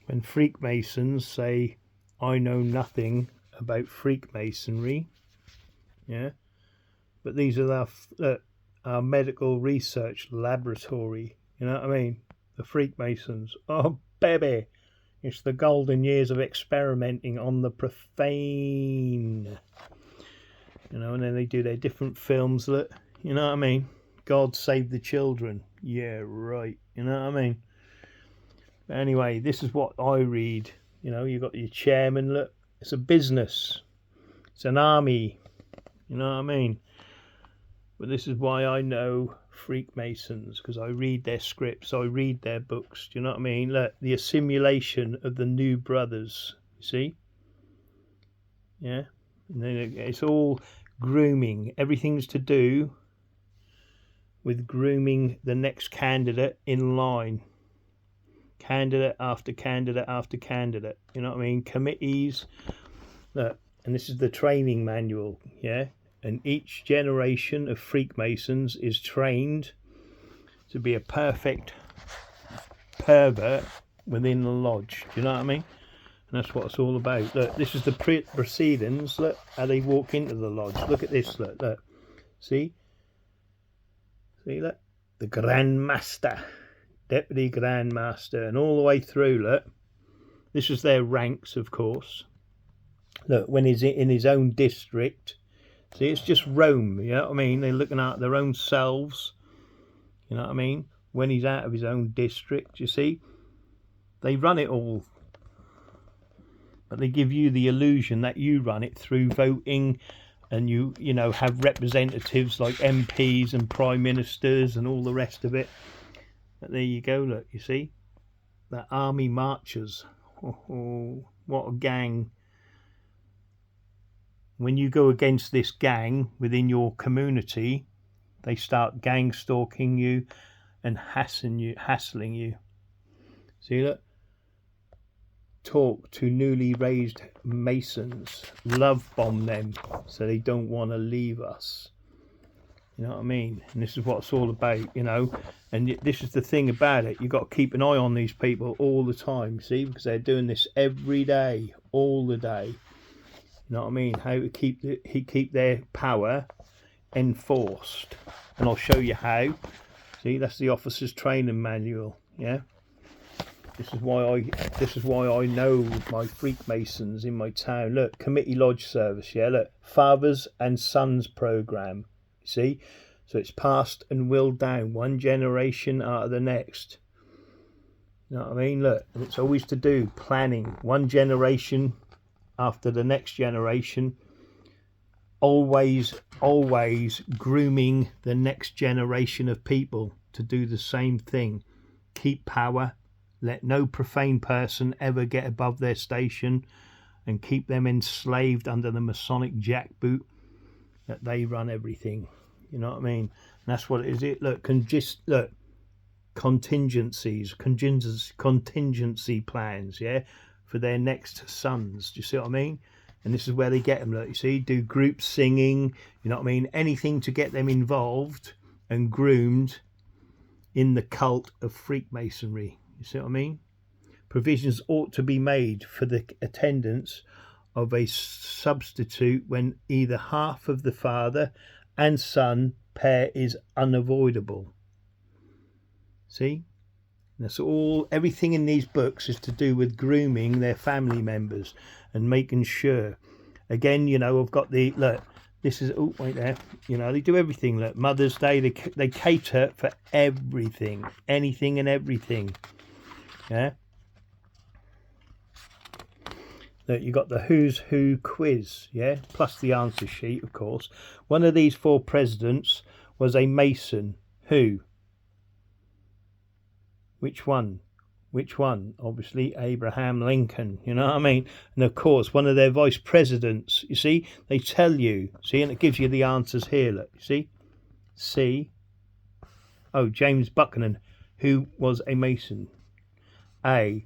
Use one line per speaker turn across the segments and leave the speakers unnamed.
when Freakmasons say, I know nothing about Freakmasonry, yeah, but these are our medical research laboratory, you know what I mean? The Freakmasons, oh baby, it's the golden years of experimenting on the profane, you know, and then they do their different films, look, you know what I mean? God save the children, yeah, right, you know what I mean? But anyway, this is what I read, you know, you've got your chairman, look, it's a business, it's an army, you know what I mean? But this is why I know Freakmasons, because I read their scripts, I read their books, do you know what I mean? Look, the assimilation of the new brothers, you see? Yeah? And then it's all grooming. Everything's to do with grooming the next candidate in line. Candidate after candidate after candidate, you know what I mean? Committees. Look, and this is the training manual, yeah? And each generation of Freakmasons is trained to be a perfect pervert within the lodge. Do you know what I mean? And that's what it's all about. Look, this is the proceedings. Look how they walk into the lodge. Look at this. Look, look. See? See, look. The Grand Master, Deputy Grand Master, and all the way through, look. This is their ranks, of course. Look, when he's in his own district. See, it's just Rome, you know what I mean? They're looking at their own selves, you know what I mean? When he's out of his own district, you see? They run it all. But they give you the illusion that you run it through voting, and you know, have representatives like MPs and Prime Ministers and all the rest of it. But there you go, look, you see? That army marchers. Oh, what a gang. When you go against this gang within your community, they start gangstalking you and hassling you. See that? Talk to newly raised Masons, love bomb them so they don't want to leave us. You know what I mean? And this is what it's all about, you know. And this is the thing about it. You've got to keep an eye on these people all the time, see, because they're doing this every day, all the day. You know what I mean? How to keep their power enforced, and I'll show you how. See, that's the officer's training manual. Yeah, this is why I know my Freakmasons in my town. Look, committee lodge service. Yeah, look, fathers and sons program. You see, so it's passed and willed down one generation out of the next. You know what I mean? Look, and it's always to do planning one generation after the next generation, always grooming the next generation of people to do the same thing. Keep power, let no profane person ever get above their station, and keep them enslaved under the Masonic jackboot that they run everything. You know what I mean? And that's what it is. Look, contingency plans, yeah, for their next sons. Do you see what I mean? And this is where they get them. Look, you see, do group singing, you know what I mean? Anything to get them involved and groomed in the cult of Freakmasonry. You see what I mean? Provisions ought to be made for the attendance of a substitute when either half of the father and son pair is unavoidable. See? That's all. Everything in these books is to do with grooming their family members and making sure. Again, you know, I've got the look. This is right there. You know, they do everything. Look, Mother's Day. They cater for everything, anything and everything. Yeah. Look, you got the Who's Who quiz. Yeah, plus the answer sheet, of course. One of these 4 presidents was a Mason. Who? Which one? Obviously Abraham Lincoln, you know what I mean? And of course, one of their vice presidents, you see, they tell you, see, and it gives you the answers here, look, you see? C. Oh, James Buchanan, who was a Mason. A.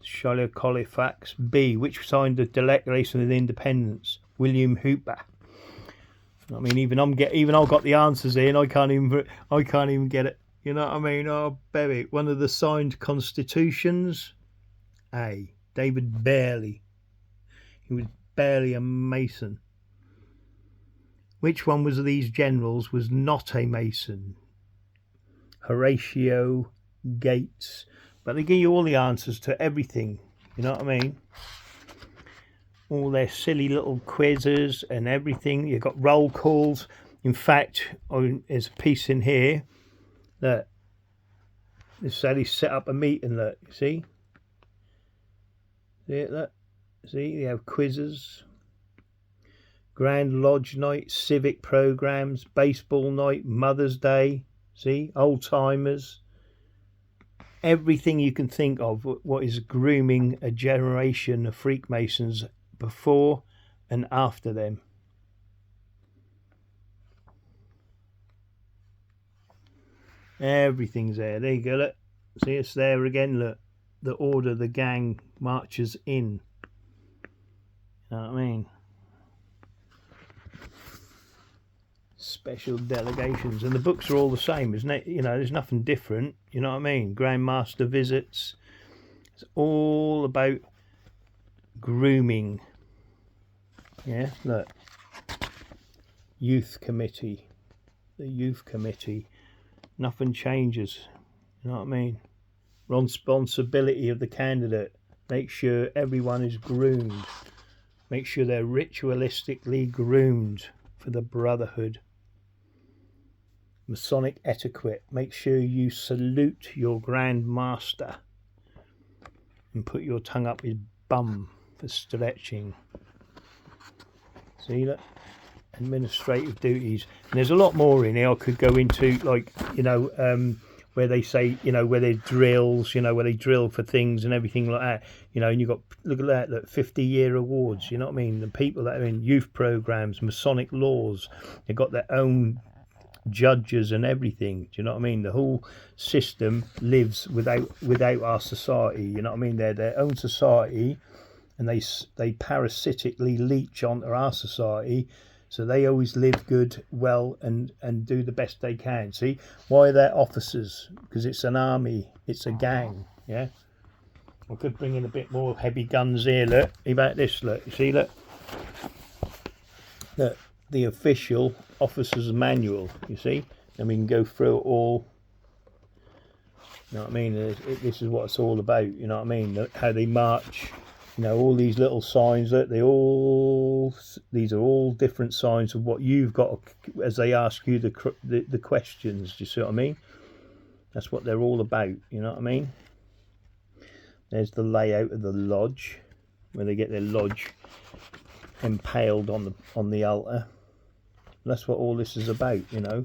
Charlotte Halifax. B. Which signed the Declaration of Independence? William Hooper. I mean, even I've got the answers here, and I can't even get it. You know what I mean? Oh, baby, one of the signed constitutions. David barely. He was barely a Mason. Which one of these generals was not a Mason? Horatio, Gates. But they give you all the answers to everything. You know what I mean? All their silly little quizzes and everything. You've got roll calls. In fact, there's a piece in here that this is how they set up a meeting. Look, you see? See it? Look. See, they have quizzes, Grand Lodge night, civic programs, baseball night, Mother's Day. See, old timers. Everything you can think of. What is grooming a generation of Freakmasons before and after them. Everything's there. There you go. Look. See, it's there again. Look, the order the gang marches in. You know what I mean? Special delegations, and the books are all the same, isn't it? You know, there's nothing different. You know what I mean? Grandmaster visits. It's all about grooming. Yeah, look. Youth committee. The youth committee. Nothing changes. You know what I mean? Responsibility of the candidate. Make sure everyone is groomed. Make sure they're ritualistically groomed for the brotherhood. Masonic etiquette. Make sure you salute your Grand Master and put your tongue up his bum for stretching. See that? Administrative duties. And there's a lot more in here I could go into, like, you know, where they say, you know, where there's drills, you know, where they drill for things and everything like that, you know, and you've got, look at that, look, 50-year awards, you know what I mean? The people that are in youth programs, Masonic laws, they've got their own judges and everything, do you know what I mean? The whole system lives without our society, you know what I mean? They're their own society, and they parasitically leech onto our society. So they always live good, well, and do the best they can. See, why are there officers? Because it's an army, it's a gang. Yeah. I could bring in a bit more heavy guns here. Look, about this. Look, you see, look. Look, the official officer's manual. You see, and we can go through it all. You know what I mean? This is what it's all about. You know what I mean? How they march. You know, all these little signs, look, these are all different signs of what you've got as they ask you the questions. Do you see what I mean? That's what they're all about, you know what I mean? There's the layout of the lodge, where they get their lodge impaled on the altar. That's what all this is about, you know.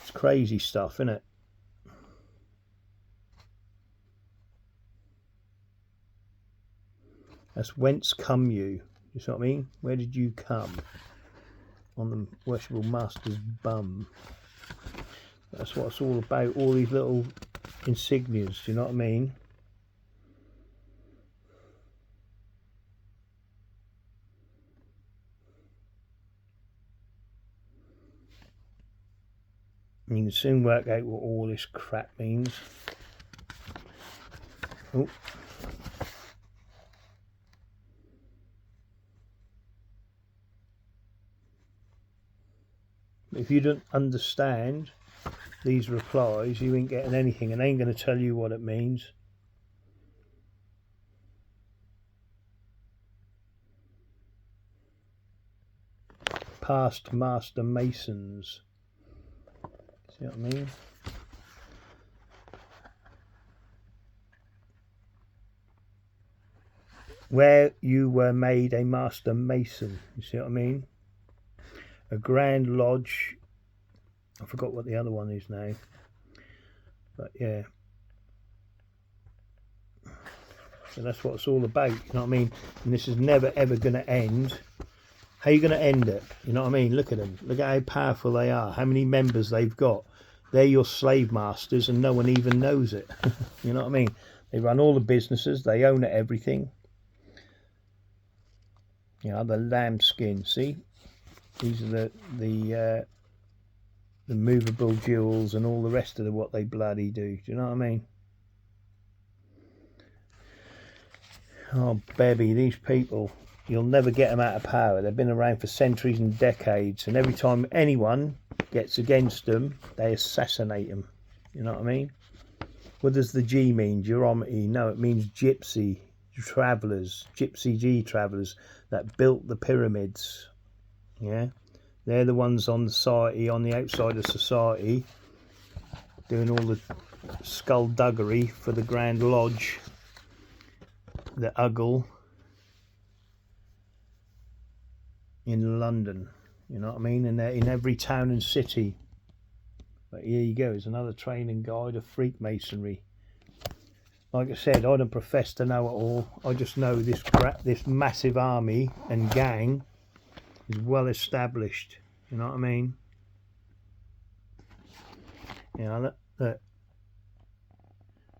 It's crazy stuff, isn't it? That's whence come you. You see what I mean? Where did you come? On the worshipful master's bum. That's what it's all about. All these little insignias. Do you know what I mean? And you can soon work out what all this crap means. Oh. If you don't understand these replies, you ain't getting anything, and I ain't going to tell you what it means. Past Master Masons. See what I mean? Where you were made a Master Mason. You see what I mean? A Grand Lodge. I forgot what the other one is now, but yeah. So that's what it's all about, you know what I mean? And this is never ever going to end. How are you going to end it? You know what I mean? Look at them. Look at how powerful they are. How many members they've got. They're your slave masters, and no one even knows it. You know what I mean? They run all the businesses. They own everything. You know, the lambskin. See, these are the movable jewels and all the rest of what they bloody do. Do you know what I mean? Oh, baby, these people, you'll never get them out of power. They've been around for centuries and decades, and every time anyone gets against them, they assassinate them. You know what I mean? What does the G mean? Geomity? No, it means gypsy travellers, gypsy G travellers that built the pyramids. Yeah, they're the ones on the society, on the outside of society, doing all the skullduggery for the Grand Lodge, the Uggle in London. You know what I mean? And they're in every town and city. But here you go, it's another training guide of Freakmasonry. Like I said, I don't profess to know it all. I just know this massive army and gang is well established. You know what I mean? You know, look.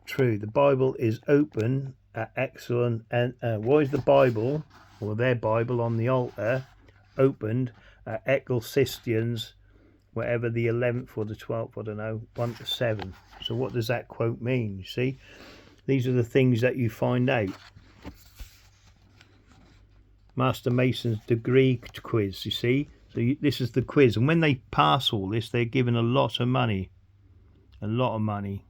True, the Bible is open at excellent. And why is the Bible, or their Bible on the altar, opened at Ecclesiastes, whatever the 11th or the 12th, I don't know, 1 to 7. So what does that quote mean? You see, these are the things that you find out. Master Mason's degree quiz, you see. So this is the quiz, and when they pass all this, they're given a lot of money. A lot of money.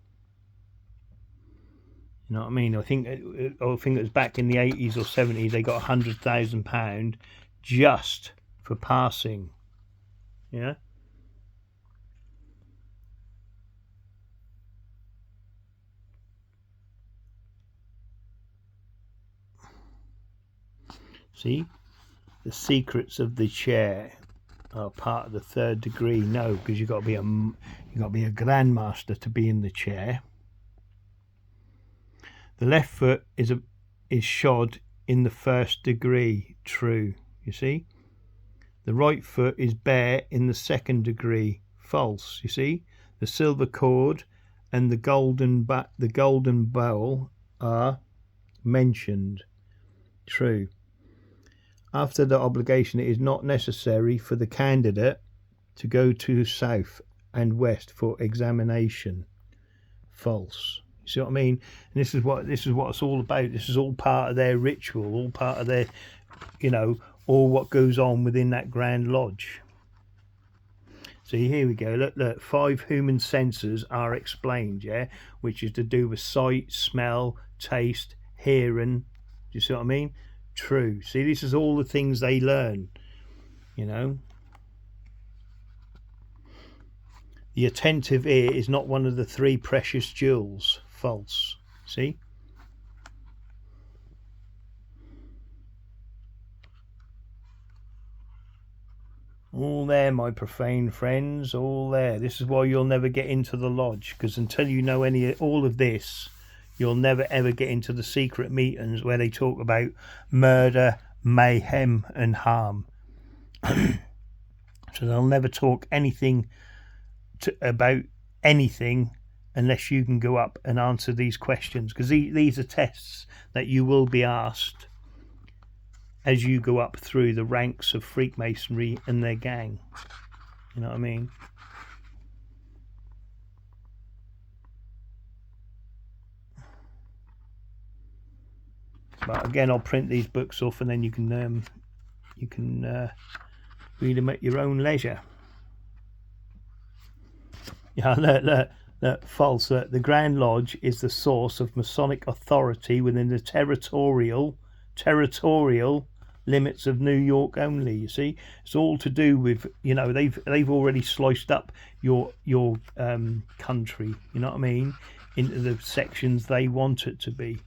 You know what I mean? I think it was back in the 80s or 70s, they got £100,000 just for passing. Yeah. See, the secrets of the chair are part of the 3rd degree. No, because you've got to be a grandmaster to be in the chair. The left foot is shod in the 1st degree. True. You see, the right foot is bare in the 2nd degree. False. You see, the silver cord and the golden bowl are mentioned. True. After the obligation, it is not necessary for the candidate to go to south and west for examination. False. You see what I mean? And this is what it's all about. This is all part of their ritual, all part of their, all what goes on within that Grand Lodge. So here we go. Look, 5 human senses are explained, yeah, which is to do with sight, smell, taste, hearing. Do you see what I mean? True. See, this is all the things they learn, The attentive ear is not one of the 3 precious jewels. False. See? All there, my profane friends, all there. This is why you'll never get into the lodge, because until you know all of this, you'll never ever get into the secret meetings where they talk about murder, mayhem and harm. So they'll never talk anything about anything unless you can go up and answer these questions, because these are tests that you will be asked as you go up through the ranks of Freakmasonry and their gang. You know what I mean? But again, I'll print these books off, and then you can read them at your own leisure. Yeah, look, false. The Grand Lodge is the source of Masonic authority within the territorial limits of New York only. You see, it's all to do with, they've already sliced up your country. You know what I mean? Into the sections they want it to be.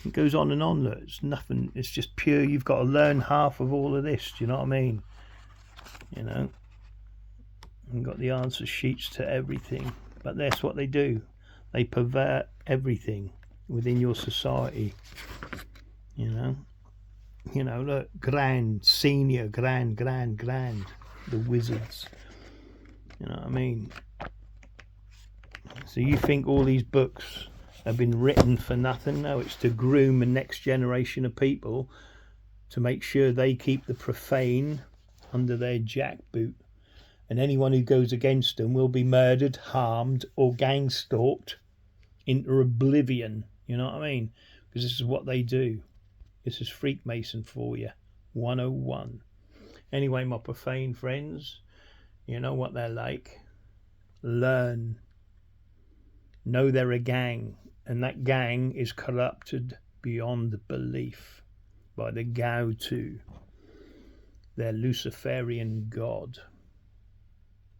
It goes on and on. Look, it's nothing. It's just pure. You've got to learn half of all of this. Do you know what I mean? You've got the answer sheets to everything. But that's what they do. They pervert everything within your society. Look, grand, senior, grand. The wizards. You know what I mean? So you think all these books have been written for nothing? No, it's to groom the next generation of people to make sure they keep the profane under their jackboot, and anyone who goes against them will be murdered, harmed or gang stalked into oblivion. You know what I mean? because this is what they do. This is Freakmason for you, 101. Anyway, my profane friends, you know what they're like. Learn. Know they're a gang, and that gang is corrupted beyond belief by the Gao Tu, their Luciferian god.